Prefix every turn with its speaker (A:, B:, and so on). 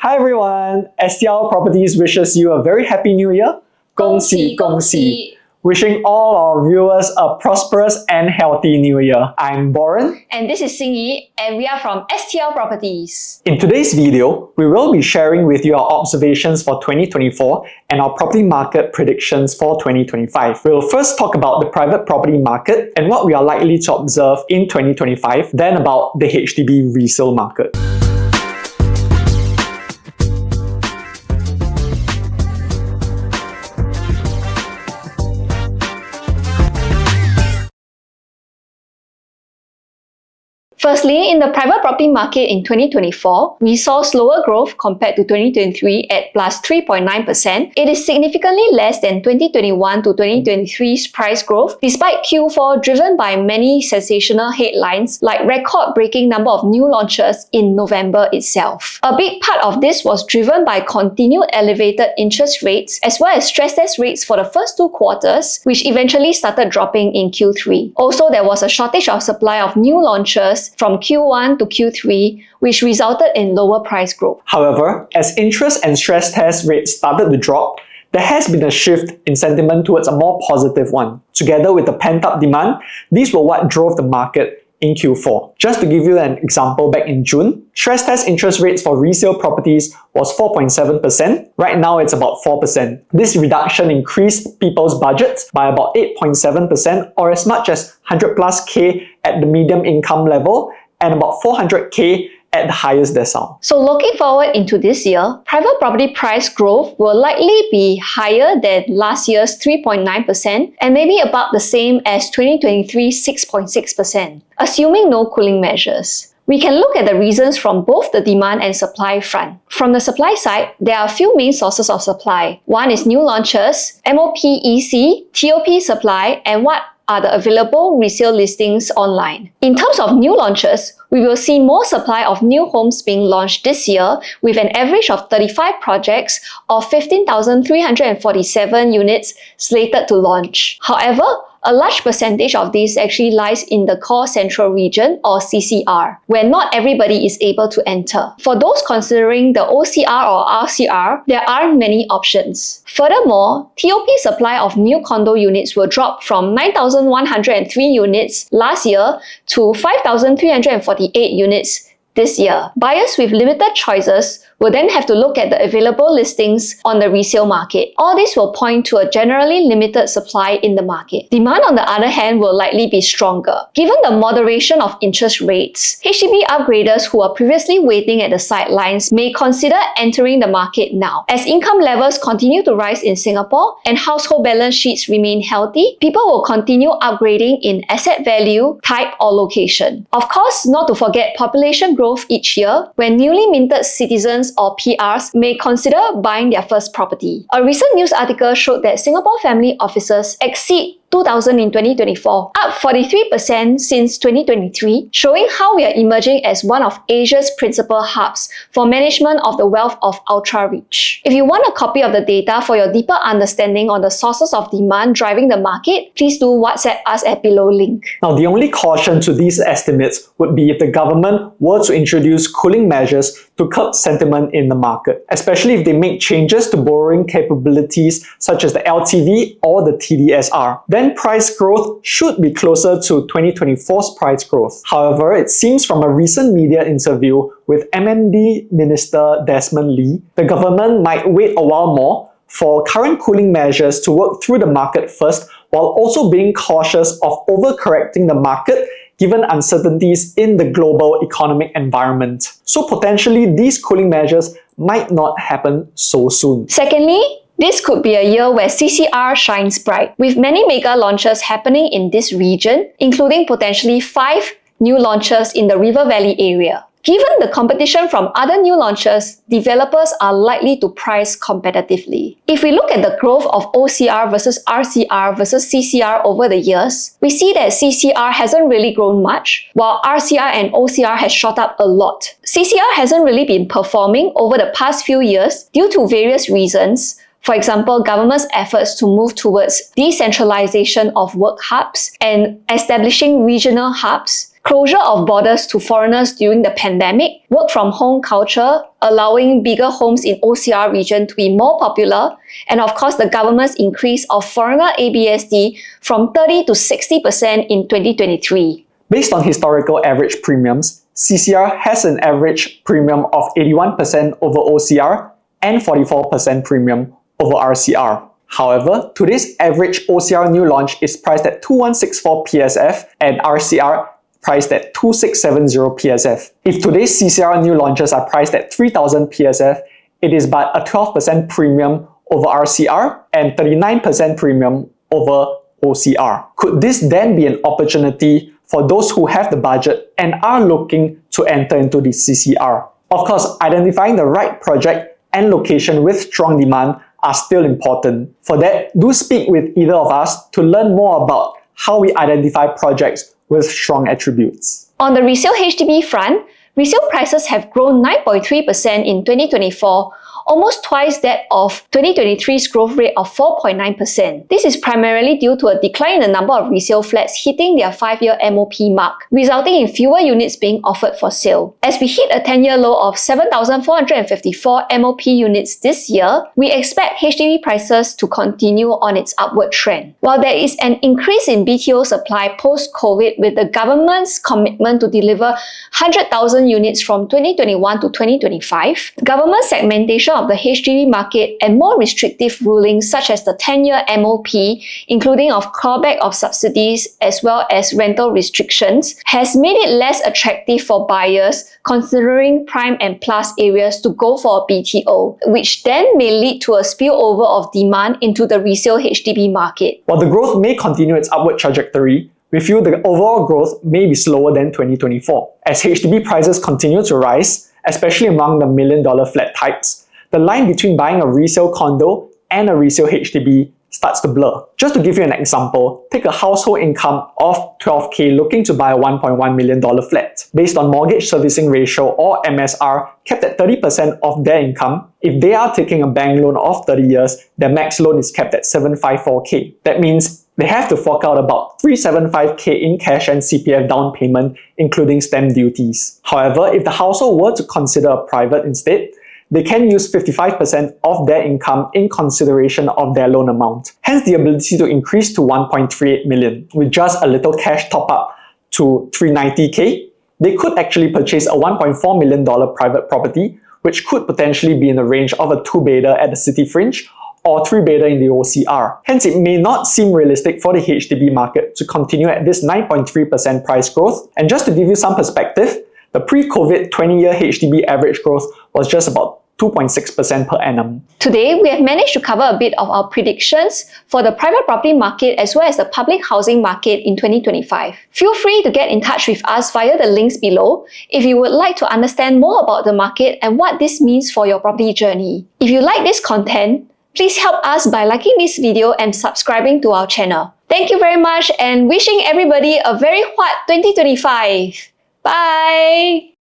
A: Hi everyone, STL Properties wishes you a very happy new year. 恭喜恭喜! Wishing all our viewers a prosperous and healthy new year. I'm Boren.
B: And this is Xingyi, and we are from STL Properties.
A: In today's video, we will be sharing with you our observations for 2024 and our property market predictions for 2025. We'll first talk about the private property market and what we are likely to observe in 2025, then about the HDB resale market.
B: Firstly, in the private property market in 2024, we saw slower growth compared to 2023 at plus 3.9%. It is significantly less than 2021 to 2023's price growth, despite Q4 driven by many sensational headlines like record-breaking number of new launches in November itself. A big part of this was driven by continued elevated interest rates as well as stress test rates for the first two quarters, which eventually started dropping in Q3. Also, there was a shortage of supply of new launches from Q1 to Q3, which resulted in lower price growth.
A: However, as interest and stress test rates started to drop, there has been a shift in sentiment towards a more positive one. Together with the pent-up demand, these were what drove the market in Q4. Just to give you an example, back in June, stress test interest rates for resale properties was 4.7%. Right now, it's about 4%. This reduction increased people's budgets by about 8.7% or as much as 100 plus K at the medium income level and about 400K at the highest decile.
B: So looking forward into this year, private property price growth will likely be higher than last year's 3.9% and maybe about the same as 2023's 6.6%, assuming no cooling measures. We can look at the reasons from both the demand and supply front. From the supply side, there are a few main sources of supply. One is new launches, MOPEC, TOP supply, and what are the available resale listings online. In terms of new launches, we will see more supply of new homes being launched this year with an average of 35 projects or 15,347 units slated to launch. However, a large percentage of these actually lies in the core central region or CCR, where not everybody is able to enter. For those considering the OCR or RCR, there aren't many options. Furthermore, TOP supply of new condo units will drop from 9,103 units last year to 5,348 units this year. Buyers with limited choices will then have to look at the available listings on the resale market. All this will point to a generally limited supply in the market. Demand, on the other hand, will likely be stronger. Given the moderation of interest rates, HDB upgraders who are previously waiting at the sidelines may consider entering the market now. As income levels continue to rise in Singapore and household balance sheets remain healthy, people will continue upgrading in asset value, type or location. Of course, not to forget population growth each year, when newly minted citizens or PRs may consider buying their first property. A recent news article showed that Singapore family offices exceed 2,000 in 2024, up 43% since 2023, showing how we are emerging as one of Asia's principal hubs for management of the wealth of ultra-rich. If you want a copy of the data for your deeper understanding on the sources of demand driving the market, please do WhatsApp us at below link.
A: Now, the only caution to these estimates would be if the government were to introduce cooling measures to curb sentiment in the market, especially if they make changes to borrowing capabilities such as the LTV or the TDSR. Then price growth should be closer to 2024's price growth. However, it seems from a recent media interview with MMD Minister Desmond Lee, the government might wait a while more for current cooling measures to work through the market first, while also being cautious of overcorrecting the market given uncertainties in the global economic environment. So potentially these cooling measures might not happen so soon.
B: Secondly, this could be a year where CCR shines bright, with many mega launches happening in this region, including potentially 5 new launches in the River Valley area. Given the competition from other new launches, developers are likely to price competitively. If we look at the growth of OCR versus RCR versus CCR over the years, we see that CCR hasn't really grown much, while RCR and OCR has shot up a lot. CCR hasn't really been performing over the past few years due to various reasons. For example, government's efforts to move towards decentralization of work hubs and establishing regional hubs, closure of borders to foreigners during the pandemic, work from home culture, allowing bigger homes in OCR region to be more popular, and of course the government's increase of foreigner ABSD from 30 to 60% in 2023.
A: Based on historical average premiums, CCR has an average premium of 81% over OCR and 44% premium over RCR. However, today's average OCR new launch is priced at 2164 PSF and RCR priced at 2670 PSF. If today's CCR new launches are priced at 3000 PSF, it is but a 12% premium over RCR and 39% premium over OCR. Could this then be an opportunity for those who have the budget and are looking to enter into the CCR? Of course, identifying the right project and location with strong demand are still important. For that, do speak with either of us to learn more about how we identify projects with strong attributes.
B: On the resale HDB front, resale prices have grown 9.3% in 2024, almost twice that of 2023's growth rate of 4.9%. This is primarily due to a decline in the number of resale flats hitting their 5-year MOP mark, resulting in fewer units being offered for sale. As we hit a 10-year low of 7,454 MOP units this year, we expect HDB prices to continue on its upward trend. While there is an increase in BTO supply post-COVID with the government's commitment to deliver 100,000 units from 2021 to 2025, government segmentation of the HDB market and more restrictive rulings such as the 10-year MOP, including of clawback of subsidies as well as rental restrictions, has made it less attractive for buyers considering prime and plus areas to go for a BTO, which then may lead to a spillover of demand into the resale HDB market.
A: While the growth may continue its upward trajectory, we feel the overall growth may be slower than 2024. As HDB prices continue to rise, especially among the $1 million flat types, the line between buying a resale condo and a resale HDB starts to blur. Just to give you an example, take a household income of $12,000 looking to buy a $1.1 million flat. Based on mortgage servicing ratio or MSR kept at 30% of their income, if they are taking a bank loan of 30 years, their max loan is kept at $754,000. That means they have to fork out about $375,000 in cash and CPF down payment, including stamp duties. However, if the household were to consider a private instead, they can use 55% of their income in consideration of their loan amount. Hence the ability to increase to $1.38 million. With just a little cash top up to $390,000, they could actually purchase a $1.4 million private property, which could potentially be in the range of a 2-bedder at the city fringe or 3-bedder in the OCR. Hence, it may not seem realistic for the HDB market to continue at this 9.3% price growth. And just to give you some perspective, the pre-COVID 20-year HDB average growth was just about 2.6% per annum.
B: Today, we have managed to cover a bit of our predictions for the private property market as well as the public housing market in 2025. Feel free to get in touch with us via the links below if you would like to understand more about the market and what this means for your property journey. If you like this content, please help us by liking this video and subscribing to our channel. Thank you very much and wishing everybody a very hot 2025. Bye!